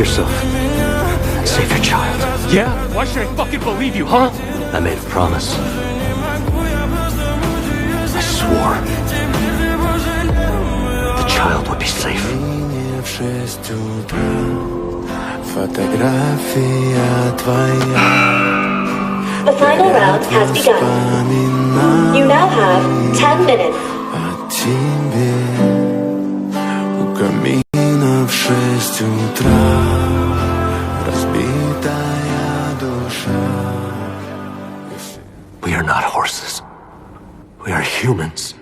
yourself and save your child. Yeah? Why should I fucking believe you, huh? I made a promise. I swore the child would be safe. The final round has begun. You now have 10 minutes. We are not horses. We are humans.